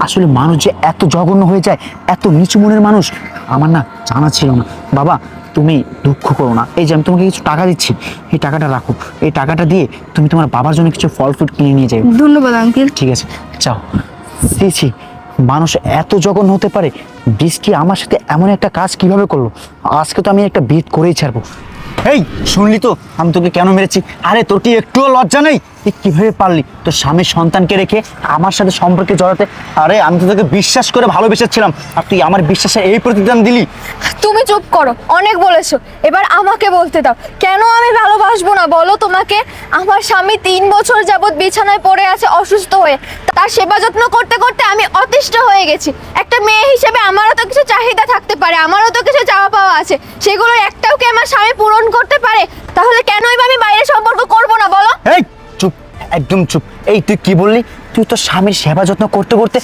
আসলে মানুষ যে এত জঘন্য হয়ে যায়, এত নিচু মনের মানুষ, আমার না জানা ছিল না। বাবা তুমি দুঃখ করো না, এই যে আমি তোমাকে কিছু টাকা দিচ্ছি, এই টাকাটা রাখো। এই টাকাটা দিয়ে তুমি তোমার বাবার জন্য কিছু ফল ফ্রুট কিনে নিয়ে যাও। ধন্যবাদ আঙ্কেল। ঠিক আছে, যাও। ছি ছি, মানুষ এত জঘন্য হতে পারে? বৃষ্টি আমার সাথে এমন একটা কাজ কিভাবে করলো? আজকে তো আমি একটা বিট করেই ছাড়বো। এই শুনলি তো আমি তোকে কেন মেরেছি? আরে তোর কি একটুও লজ্জা নেই? তুই কিভাবে পারলি তোর স্বামীর সন্তানকে রেখে আমার সাথে সম্পর্কে জড়াতে? আরে আমি তো তোকে বিশ্বাস করে ভালোবেসেছিলাম, আর তুই আমার বিশ্বাসে এই প্রতিদান দিলি। তুমি চুপ করো, অনেক বলেছো, এবার আমাকে বলতে দাও। কেন আমি ভালোবাসবো না বলো তোমাকে? আমার স্বামী 3 বছর যাবত বিছানায় পড়ে আছে অসুস্থ হয়ে, তার সেবা যত্ন করতে করতে আমি অতিষ্ঠ হয়ে গেছি। একটা মেয়ে হিসেবে আমারও তো কিছু চাহিদা থাকতে পারে, আমারও তো কিছু চাওয়া পাওয়া আছে, সেগুলোর একটাও কি আমার স্বামী পূরণ করতে পারে? তাহলে কেনই বা আমি বাইরে সম্পর্ক করবো না বলো? এই চুপ, একদম চুপ। এই তুই কি বললি? তুই তোর স্বামীর সেবা যত্ন করতে করতে